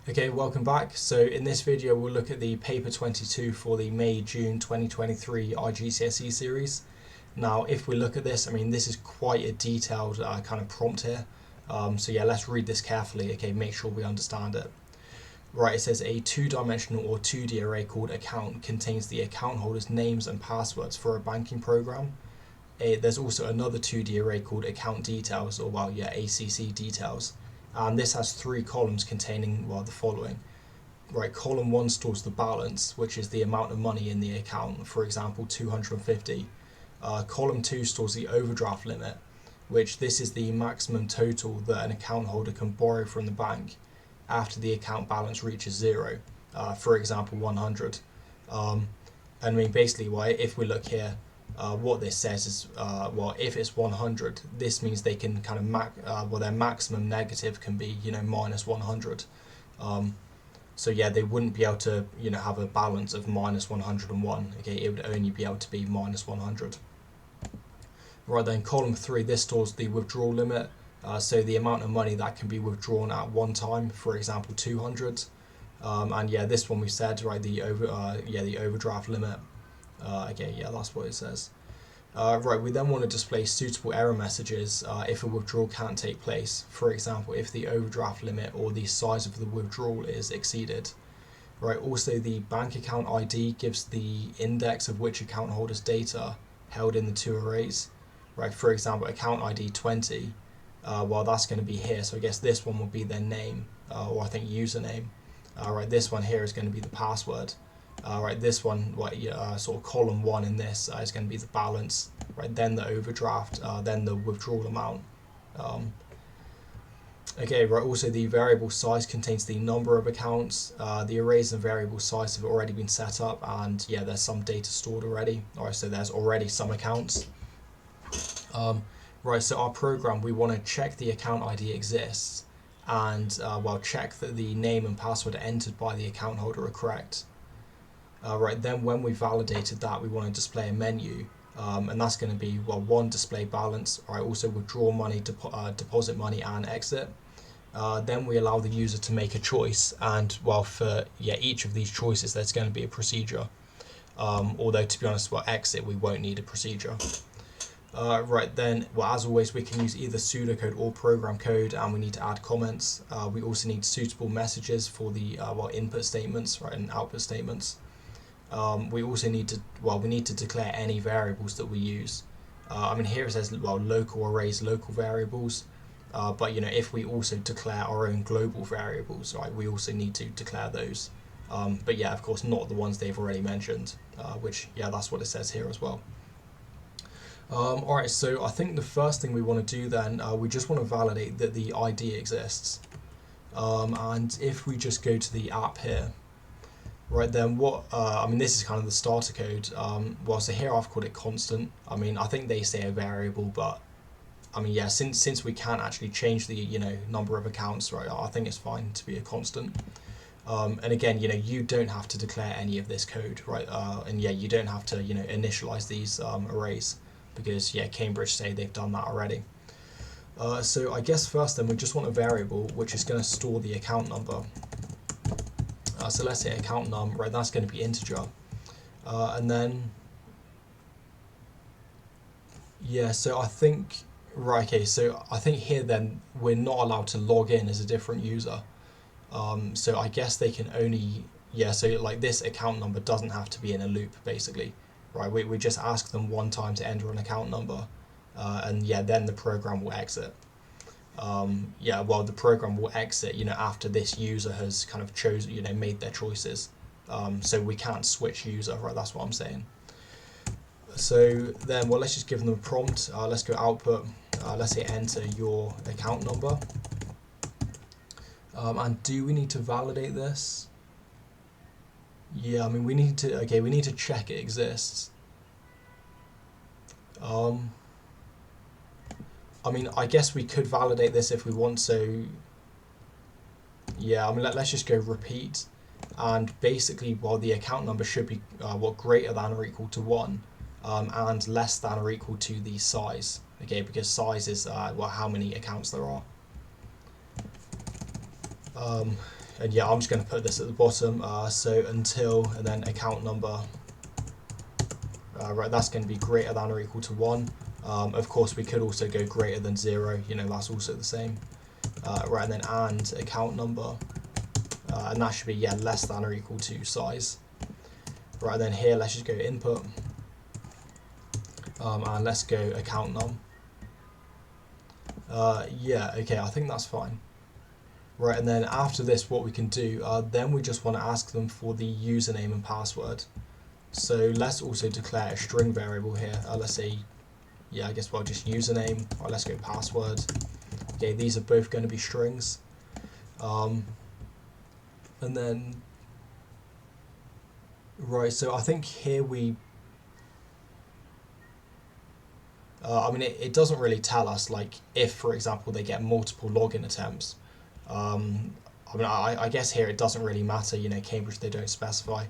Okay, welcome back. So in this video we'll look at the paper 22 for the May-June 2023 IGCSE series. Now if we look at this, I mean this is quite a detailed kind of prompt here. So yeah, let's read this carefully, okay, make sure we understand it. Right, it says a two-dimensional or 2D array called account contains the account holder's names and passwords for a banking program. There's also another 2D array called account details, or well, yeah, ACC details. And this has three columns containing, well, the following. Right, column 1 stores the balance, which is the amount of money in the account, for example 250. Column 2 stores the overdraft limit, which this is the maximum total that an account holder can borrow from the bank after the account balance reaches zero, for example 100. And I mean basically, right, if we look here, what this says is, well, if it's 100, this means they can kind of well, their maximum negative can be, minus 100. So yeah, they wouldn't be able to, have a balance of minus 101. Okay, it would only be able to be minus 100. Right, then column 3, this stores the withdrawal limit. So the amount of money that can be withdrawn at one time, for example 200. And yeah, this one we said, right, the overdraft limit. Okay, yeah, that's what it says. Right, we then want to display suitable error messages if a withdrawal can't take place. For example, if the overdraft limit or the size of the withdrawal is exceeded. Right, also the bank account ID gives the index of which account holder's data held in the two arrays. Right, for example, account ID 20, well, that's going to be here, so I guess this one will be their name, or I think username. Right, this one here is going to be the password. Right, this one, sort of column 1 in this is going to be the balance, right, then the overdraft, then the withdrawal amount. Okay, right, also the variable size contains the number of accounts. The arrays and variable size have already been set up, and yeah, there's some data stored already. Alright, so there's already some accounts. Right, so our program, we want to check the account ID exists, and well, check that the name and password entered by the account holder are correct. Right, then when we validated that, we want to display a menu, and that's going to be, well, 1, display balance, right, also withdraw money, deposit money, and exit. Then we allow the user to make a choice, and well, for each of these choices there's going to be a procedure, although to be honest, well, exit, we won't need a procedure. Right, then, well, as always, we can use either pseudocode or program code, and we need to add comments. We also need suitable messages for the input statements, right, and output statements. We also need to declare any variables that we use. I mean, here it says, well, local arrays, local variables, but if we also declare our own global variables, right, we also need to declare those. But yeah, of course, not the ones they've already mentioned, which, yeah, that's what it says here as well. Alright, so I think the first thing we want to do then, we just want to validate that the ID exists. And if we just go to the app here, right, then what, I mean, this is kind of the starter code. Well, so here I've called it constant. I mean, I think they say a variable, but I mean, yeah, since we can't actually change the, number of accounts, right, I think it's fine to be a constant. And again, you don't have to declare any of this code, right, and yeah, you don't have to, initialize these arrays, because yeah, Cambridge say they've done that already. So I guess first then we just want a variable which is going to store the account number. So let's say account num, right, that's going to be integer. And then, yeah, so I think, right, okay, so I think here then we're not allowed to log in as a different user. So I guess they can only, yeah, so like this account number doesn't have to be in a loop, basically. Right, we just ask them one time to enter an account number, and yeah, then the program will exit. Yeah, well, the program will exit, after this user has kind of chosen, made their choices. So we can't switch user, right? That's what I'm saying. So then, well, let's just give them a prompt. Let's go output. Let's say enter your account number. And do we need to validate this? Yeah, I mean, we need to check it exists. I mean, I guess we could validate this if we want, so yeah, I mean, let's just go repeat, and basically, well, the account number should be greater than or equal to 1, and less than or equal to the size, okay, because size is how many accounts there are. And yeah, I'm just going to put this at the bottom. So until, and then account number. Right, that's going to be greater than or equal to 1. Of course, we could also go greater than 0. You know, that's also the same. Right, and then and account number. And that should be, yeah, less than or equal to size. Right, then here, let's just go input. And let's go account num. Yeah, okay, I think that's fine. Right, and then after this, what we can do, then we just want to ask them for the username and password. So let's also declare a string variable here. Let's say, yeah, I guess well, just username. Or let's go password. Okay, these are both going to be strings. And then, right, so I think here we, I mean, it doesn't really tell us, like, if, for example, they get multiple login attempts. I mean, I guess here it doesn't really matter, you know, Cambridge, they don't specify.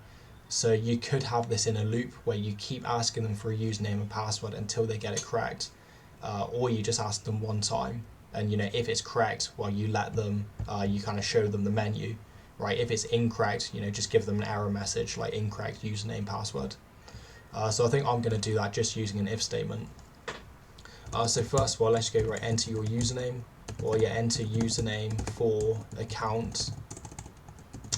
So you could have this in a loop where you keep asking them for a username and password until they get it correct. Or you just ask them one time. And, you know, if it's correct, well, you let them, you kind of show them the menu, right? If it's incorrect, you know, just give them an error message like incorrect username, password. So I think I'm going to do that just using an if statement. So first of all, let's go, right, enter your username. Or yeah, enter username for account.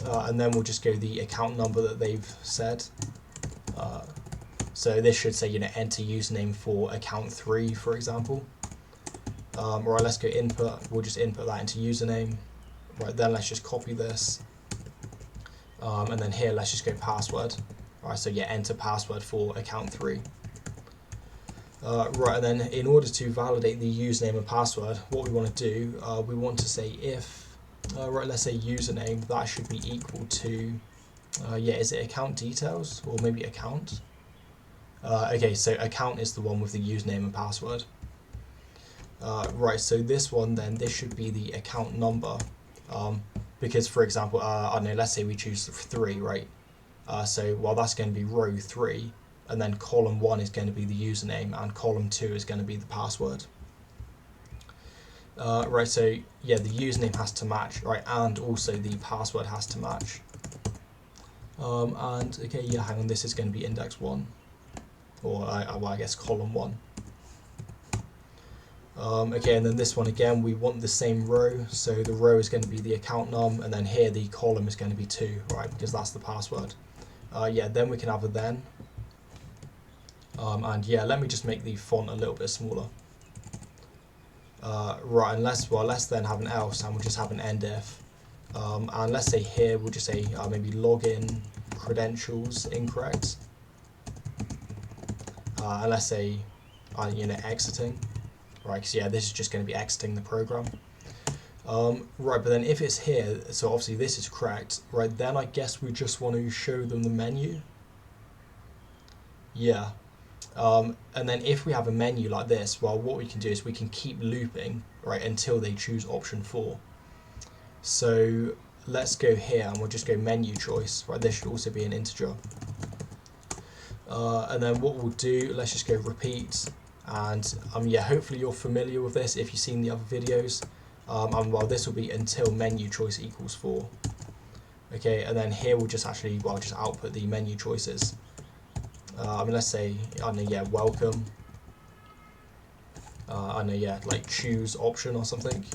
And then we'll just go the account number that they've said. So this should say, you know, enter username for account 3, for example. Right, let's go input. We'll just input that into username. Right, then let's just copy this. And then here, let's just go password. Right, so yeah, enter password for account 3. Right, and then in order to validate the username and password, what we want to do, we want to say if, right, let's say username, that should be equal to, yeah, is it account details or maybe account? Okay, so account is the one with the username and password. Right, so this one then, this should be the account number, because for example, I don't know, let's say we choose 3, right? So, well, that's going to be row 3. And then column 1 is going to be the username, and column 2 is going to be the password. Right, so yeah, the username has to match, right, and also the password has to match. And okay, yeah, hang on, this is going to be index 1, or well, I guess column 1. Okay, and then this one again, we want the same row, so the row is going to be the account num, and then here the column is going to be 2, right, because that's the password. Yeah, then we can have a then. And yeah, let me just make the font a little bit smaller. Right, and let's then have an else, and we'll just have an end if. And let's say here, we'll just say maybe login credentials incorrect. And let's say, you know, exiting. Right, because yeah, this is just going to be exiting the program. Right, but then if it's here, so obviously this is correct, right, then I guess we just want to show them the menu. Yeah. And then if we have a menu like this, well, what we can do is we can keep looping, right, until they choose option 4. So let's go here and we'll just go menu choice, right, this should also be an integer. And then what we'll do, let's just go repeat, and yeah, hopefully you're familiar with this if you've seen the other videos. And well, this will be until menu choice equals 4. Okay, and then here we'll just actually, well, just output the menu choices. I mean, let's say, I don't know, yeah, welcome. I don't know, yeah, like choose option or something.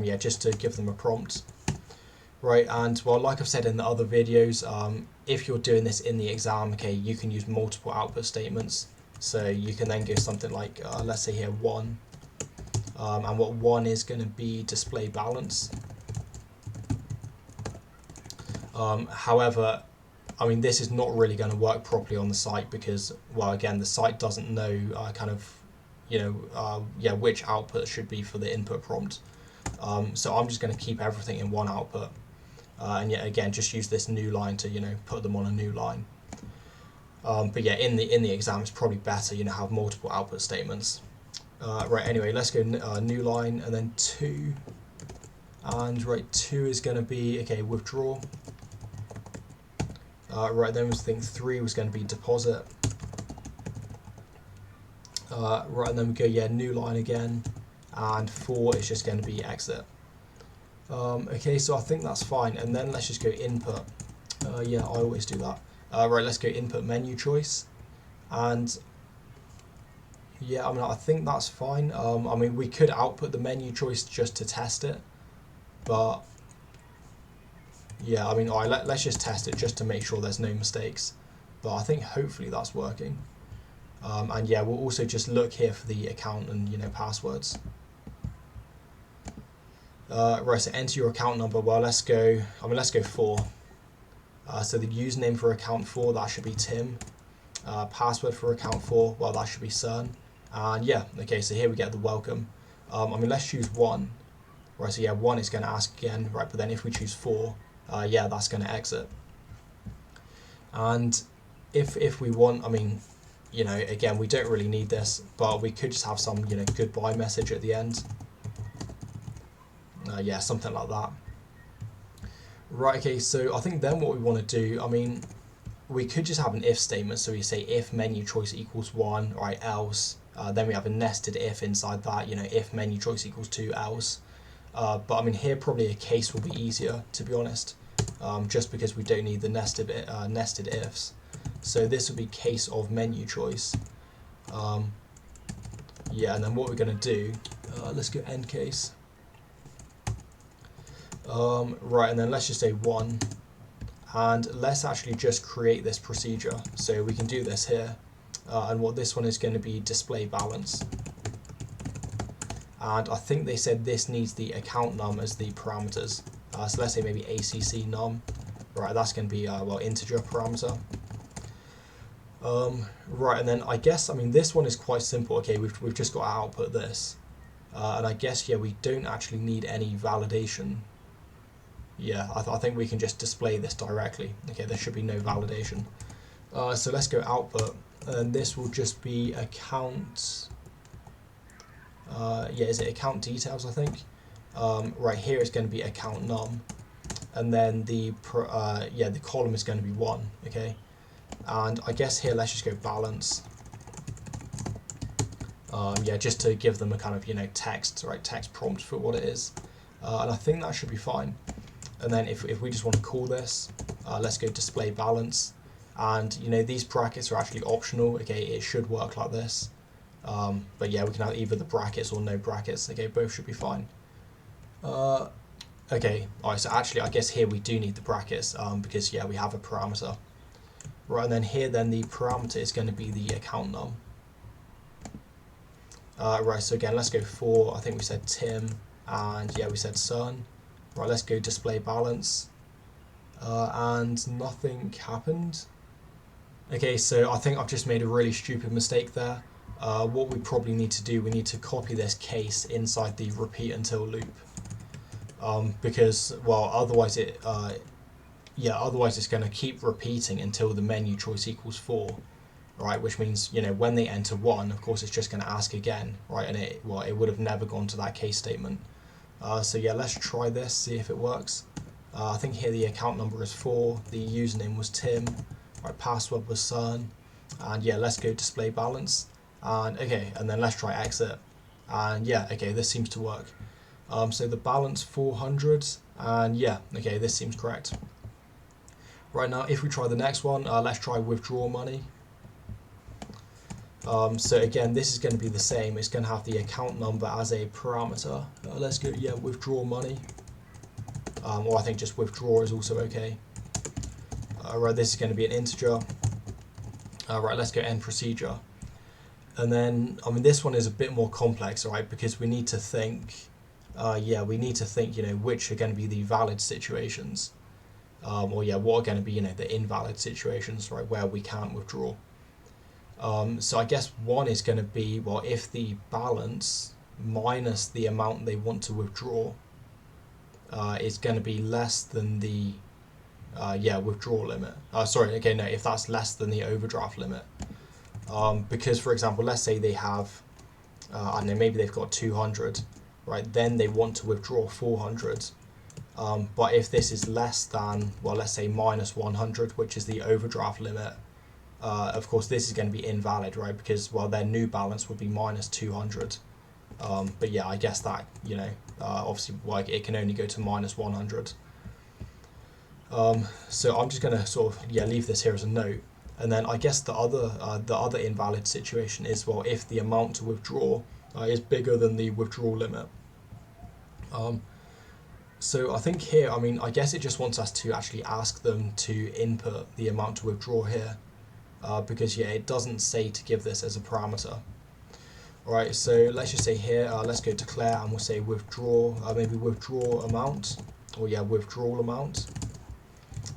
Yeah, just to give them a prompt. Right, and well, like I've said in the other videos, if you're doing this in the exam, okay, you can use multiple output statements. So you can then go something like, let's say here 1. And what 1 is going to be display balance. However, I mean, this is not really going to work properly on the site because, well, again, the site doesn't know kind of, you know, yeah, which output should be for the input prompt. So I'm just going to keep everything in one output. And yet again, just use this new line to, you know, put them on a new line. But yeah, in the exam, it's probably better, you know, have multiple output statements. Right, anyway, let's go new line and then 2. And right, 2 is going to be, okay, withdraw. Right, then we think 3 was going to be deposit. Right, and then we go, yeah, new line again. And 4 is just going to be exit. Okay, so I think that's fine, and then let's just go input. Yeah, I always do that. Right, let's go input menu choice, and yeah, I mean, I think that's fine. I mean, we could output the menu choice just to test it, but yeah, I mean, all right, let's just test it just to make sure there's no mistakes. But I think hopefully that's working. And yeah, we'll also just look here for the account and, you know, passwords. Right, so enter your account number. Well, let's go 4. So the username for account 4, that should be Tim. Password for account 4, well, that should be CERN. And yeah, okay, so here we get the welcome. I mean, let's choose 1. Right, so yeah, 1 is going to ask again, right, but then if we choose 4, yeah, that's going to exit. And if we want, I mean, you know, again, we don't really need this, but we could just have some, you know, goodbye message at the end. Yeah, something like that. Right, okay, so I think then what we want to do, I mean, we could just have an if statement. So we say if menu choice equals 1, right, else. Then we have a nested if inside that, you know, if menu choice equals 2, else. But I mean, here probably a case will be easier, to be honest, just because we don't need the nested ifs. So this would be case of menu choice. Yeah, and then what we're going to do, let's go end case. Right, and then let's just say 1. And let's actually just create this procedure. So we can do this here. And what this one is going to be display balance. And I think they said this needs the account num as the parameters. So let's say maybe ACC num. Right, that's going to be, well, integer parameter. Right, and then I guess, I mean, this one is quite simple. Okay, we've just got to output this. And I guess, yeah, we don't actually need any validation. Yeah, I think we can just display this directly. Okay, there should be no validation. So let's go output, and this will just be account. Yeah, is it account details? I think. Right here is going to be account num, and then the column is going to be 1. Okay, and I guess here let's just go balance. Yeah, just to give them a kind of, you know, text prompt for what it is, and I think that should be fine. And then if we just want to call this, let's go display balance. And, you know, these brackets are actually optional. Okay, it should work like this. But yeah, we can have either the brackets or no brackets. Okay, both should be fine. Okay, alright, so actually I guess here we do need the brackets because, yeah, we have a parameter. Right, and then here then the parameter is going to be the account num. Right, so again, let's go 4. I think we said Tim, and yeah, we said CERN. Right, let's go display balance, and nothing happened. Okay, so I think I've just made a really stupid mistake there. What we probably need to do, we need to copy this case inside the repeat until loop, because, well, otherwise otherwise it's going to keep repeating until the menu choice equals 4. Right, which means, you know, when they enter 1, of course, it's just going to ask again, right, and it would have never gone to that case statement. So yeah, let's try this, see if it works. I think here the account number is 4, the username was Tim, right, password was CERN, and yeah, let's go display balance, and okay, and then let's try exit, and yeah, okay, this seems to work. So the balance 400, and yeah, okay, this seems correct. Right, now if we try the next one, let's try withdraw money. So again, this is going to be the same. It's going to have the account number as a parameter. Let's go, yeah, withdraw money. Or I think just withdraw is also okay. Right, this is going to be an integer. Right, let's go end procedure. And then, I mean, this one is a bit more complex, right? Because we need to think, you know, which are going to be the valid situations. Or yeah, what are going to be, you know, the invalid situations, right, where we can't withdraw. So I guess 1 is going to be, well, if the balance minus the amount they want to withdraw is going to be less than the withdrawal limit. Sorry, okay, no, if that's less than the overdraft limit. Because, for example, let's say they have, I don't know, maybe they've got 200, right? Then they want to withdraw 400. But if this is less than, well, let's say minus 100, which is the overdraft limit, of course, this is going to be invalid, right? Because, well, their new balance would be minus 200. But yeah, I guess that, you know, obviously like it can only go to minus 100. So I'm just going to sort of leave this here as a note. And then I guess the other invalid situation is, well, if the amount to withdraw is bigger than the withdrawal limit. So I think here, I mean, I guess it just wants us to actually ask them to input the amount to withdraw here, because yeah, it doesn't say to give this as a parameter. Alright, so let's just say here, let's go declare, and we'll say withdraw, maybe withdraw amount, or yeah, withdrawal amount.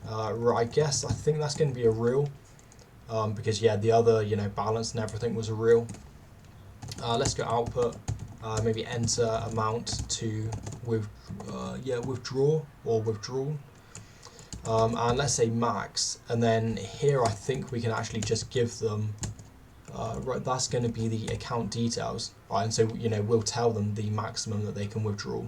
Right, I think that's going to be a real, because yeah, the other, you know, balance and everything was a real. Let's go output, maybe enter amount to withdraw or withdrawal, and let's say max, and then here I think we can actually just give them, right, that's going to be the account details, right, and so, you know, we'll tell them the maximum that they can withdraw.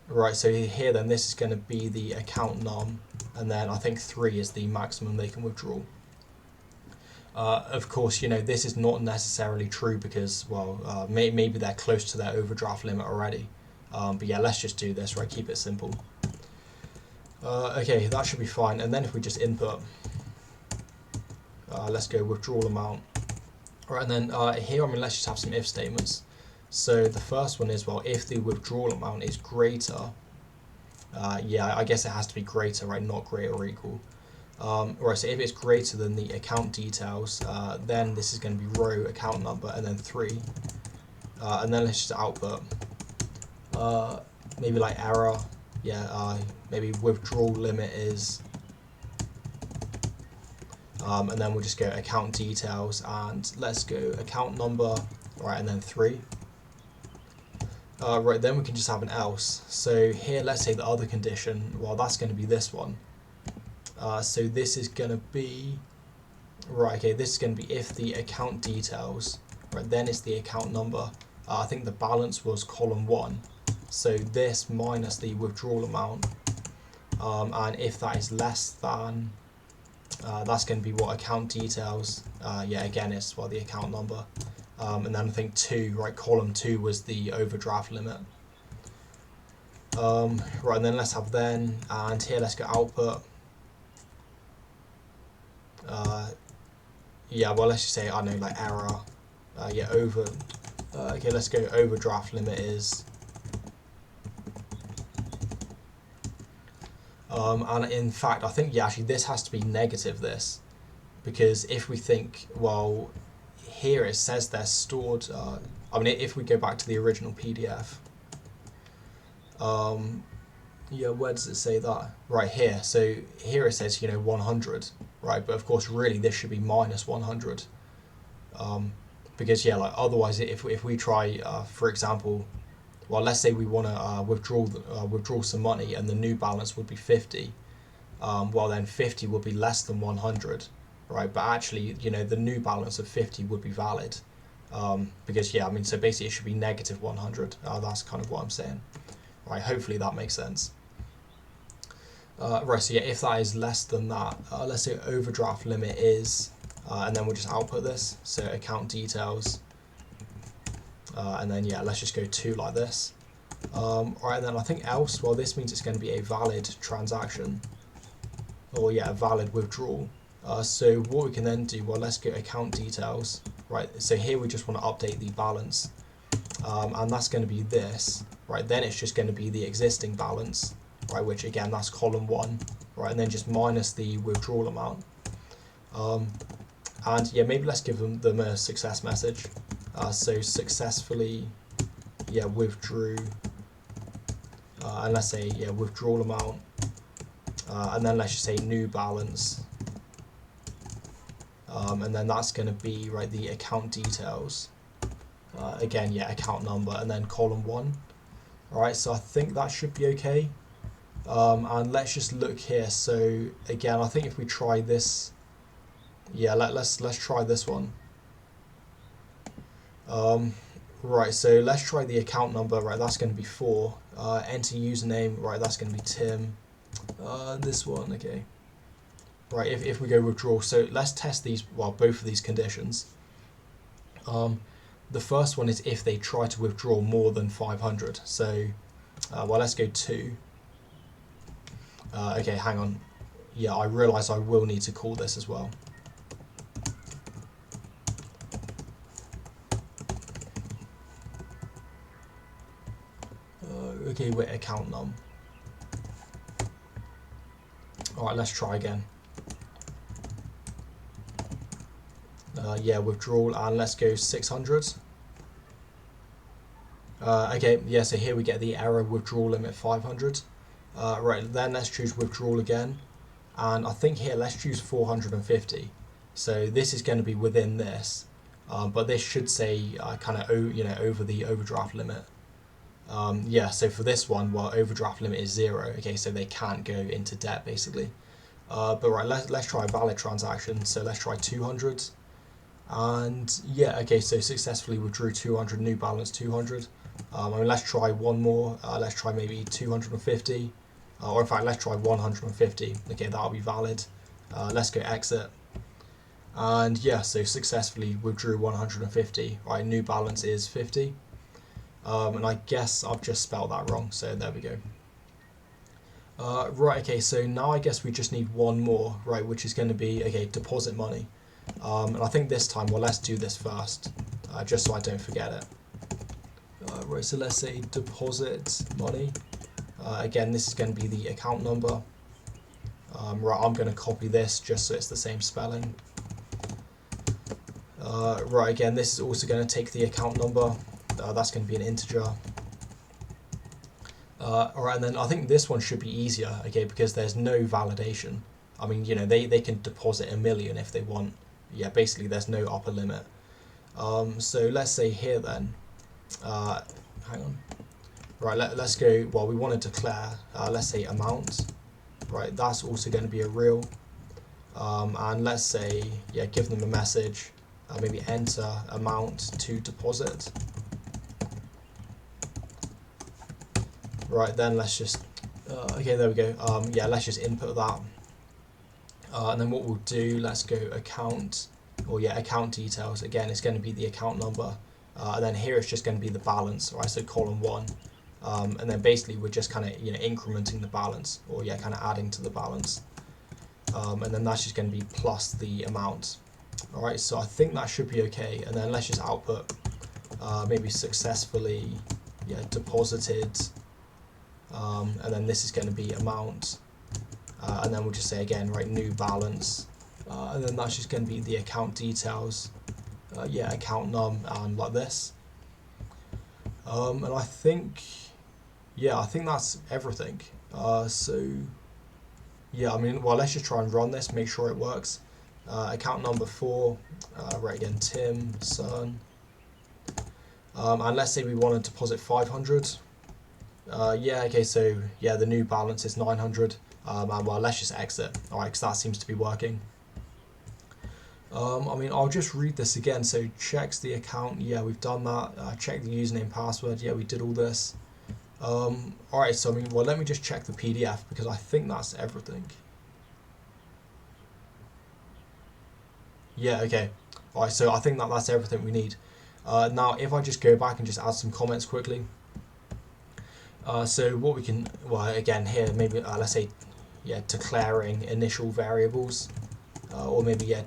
Right, so here then this is going to be the account num, and then I think 3 is the maximum they can withdraw. Of course, you know, this is not necessarily true because, well, maybe they're close to their overdraft limit already. But yeah, let's just do this, right, keep it simple. Okay, that should be fine, and then if we just input, let's go withdrawal amount. Right, and then here, I mean, let's just have some if statements. So the first one is, well, if the withdrawal amount is greater, yeah, I guess it has to be greater, right, not greater or equal. Right, so if it's greater than the account details, then this is going to be row account number and then 3. And then let's just output, maybe like error, yeah, maybe withdrawal limit is, and then we'll just go account details, and let's go account number, right, and then 3. Right, then we can just have an else. So here, let's say the other condition, well, that's going to be this one. So this is going to be, right, okay, this is going to be if the account details, right, then it's the account number. I think the balance was column 1. So this minus the withdrawal amount. And if that is less than, that's going to be what account details. Yeah, again, it's, well, the account number. And then I think 2, right, column 2 was the overdraft limit. Right, and then let's have then, and here let's go output. Yeah, well, let's just say, I know, like error. Yeah, okay, let's go overdraft limit is. And in fact, I think, yeah, actually this has to be negative, this, because if we think, well, here it says they're stored, I mean, if we go back to the original PDF, yeah, where does it say that? Right here, so here it says, you know, 100, right, but of course really this should be minus 100, because yeah, like otherwise if we try, for example, well, let's say we want to withdraw some money and the new balance would be 50, well then 50 would be less than 100, right, but actually, you know, the new balance of 50 would be valid, because yeah, I mean, so basically it should be negative 100, that's kind of what I'm saying, right, hopefully that makes sense. Right, so yeah, if that is less than that, let's say overdraft limit is, and then we'll just output this, so account details, and then yeah, let's just go 2 like this. Alright, and then I think else, well, this means it's going to be a valid transaction, or yeah, a valid withdrawal. So what we can then do, well, let's go account details, right, so here we just want to update the balance, and that's going to be this, right, then it's just going to be the existing balance, right, which again, that's column 1, right, and then just minus the withdrawal amount. And yeah, maybe let's give them a success message. So successfully, yeah, withdrew, and let's say, yeah, withdrawal amount, and then let's just say new balance, and then that's going to be, right, the account details, again, yeah, account number, and then column 1. Alright, so I think that should be okay. And let's just look here. So again, I think if we try this, yeah, let's try this one. Right, so let's try the account number, right, that's going to be 4, enter username, right, that's going to be Tim, this one, okay, right, if we go withdraw, so let's test these, well, both of these conditions. The first one is if they try to withdraw more than 500. So, well, let's go 2. Okay, hang on. Yeah, I realise I will need to call this as well. Okay, wait, account num. Alright, let's try again. Yeah, withdrawal, and let's go 600. Okay, yeah, so here we get the error withdrawal limit 500. Right, then let's choose withdrawal again. And I think here, let's choose 450. So this is going to be within this. But this should say kind of, over the overdraft limit. Yeah, so for this one, well, overdraft limit is 0. Okay, so they can't go into debt, basically. But right, let's try a valid transaction. So let's try 200. And yeah, okay, so successfully withdrew 200, new balance 200. I mean, let's try one more. Let's try maybe 250. Or in fact, let's try 150. Okay, that'll be valid. Let's go exit. And yeah, so successfully withdrew 150. Right, new balance is 50. And I guess I've just spelled that wrong, so there we go. Right, okay, so now I guess we just need one more, right, which is going to be, okay, deposit money. And I think this time, well, let's do this first, just so I don't forget it. Right, so let's say deposit money. Again, this is going to be the account number. Right, I'm going to copy this just so it's the same spelling. Right, again, this is also going to take the account number. That's going to be an integer. Alright, and then I think this one should be easier, okay, because there's no validation. I mean, they can deposit 1 million if they want. Yeah, basically there's no upper limit. So let's say here then, hang on. Right, let's go, well, we want to declare, let's say amount. Right, that's also going to be a real. And let's say, yeah, give them a message, maybe enter amount to deposit. Right, then let's just, okay, there we go. Yeah, let's just input that. And then what we'll do, let's go account, or yeah, account details. Again, it's going to be the account number. And then here it's just going to be the balance, right? So column 1. And then basically we're just kind of, incrementing the balance, or yeah, kind of adding to the balance. And then that's just going to be plus the amount. All right, so I think that should be okay. And then let's just output, maybe successfully, yeah, deposited. And then this is going to be amount, and then we'll just say again, right, new balance, and then that's just going to be the account details, yeah, account num, and like this. And I think, yeah, I think that's everything. So yeah, I mean, well, let's just try and run this, make sure it works. Account number 4, right, again, Tim, son, and let's say we want to deposit 500. Yeah, okay, so yeah, the new balance is 900, and well, let's just exit, alright, because that seems to be working. I mean, I'll just read this again. So checks the account, yeah, we've done that. Check the username, password, yeah, we did all this. Alright, so I mean, well, let me just check the PDF, because I think that's everything. Yeah, okay, alright, so I think that's everything we need. Now, if I just go back and just add some comments quickly. So what we can, well, again here, maybe let's say, yeah, declaring initial variables, or maybe, yeah,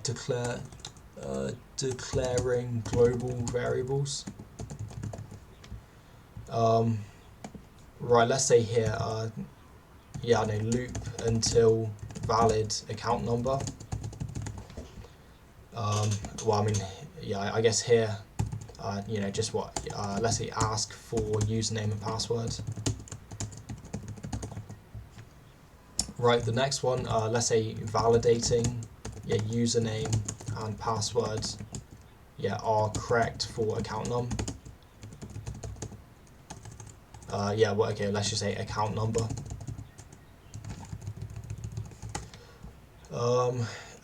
declaring global variables. Right, let's say here, yeah, no, loop until valid account number. Well, I mean, yeah, I guess here, just what, let's say ask for username and password. Right, the next one, let's say validating, yeah, username and password, yeah, are correct for account num. Yeah, well, okay, let's just say account number.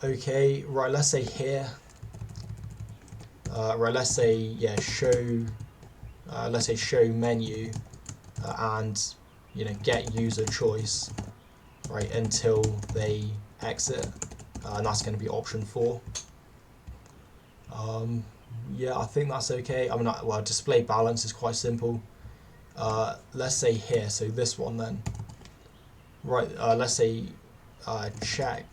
Okay, right, let's say here, right, let's say, yeah, show, let's say show menu, and, get user choice, right, until they exit, and that's going to be option 4. yeah, I think that's okay. I mean, well, display balance is quite simple. Let's say here, so this one then. Right, let's say check.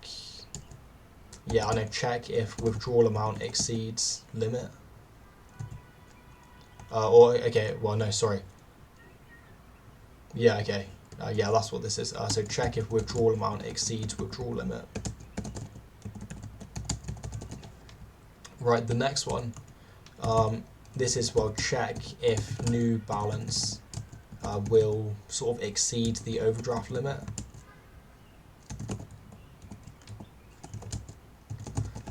Yeah, I know, check if withdrawal amount exceeds limit. Okay, well, no, sorry. Yeah, okay. Yeah, that's what this is. So check if withdrawal amount exceeds withdrawal limit. Right, the next one. This is, well, check if new balance will sort of exceed the overdraft limit.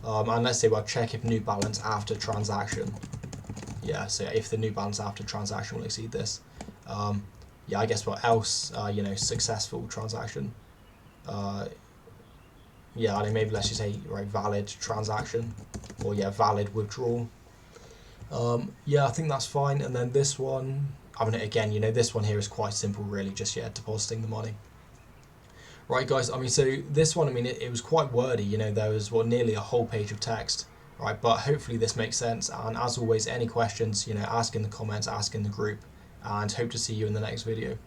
And let's say, well, check if new balance after transaction. Yeah, so if the new balance after transaction will exceed this. Yeah, I guess what else, successful transaction. Yeah, I mean, maybe let's just say, right, valid transaction, or yeah, valid withdrawal. Yeah, I think that's fine. And then this one, I mean, again, this one here is quite simple, really, just, yeah, depositing the money. Right, guys, I mean, so this one, I mean, it was quite wordy, there was, nearly a whole page of text, right? But hopefully this makes sense. And as always, any questions, ask in the comments, ask in the group, and hope to see you in the next video.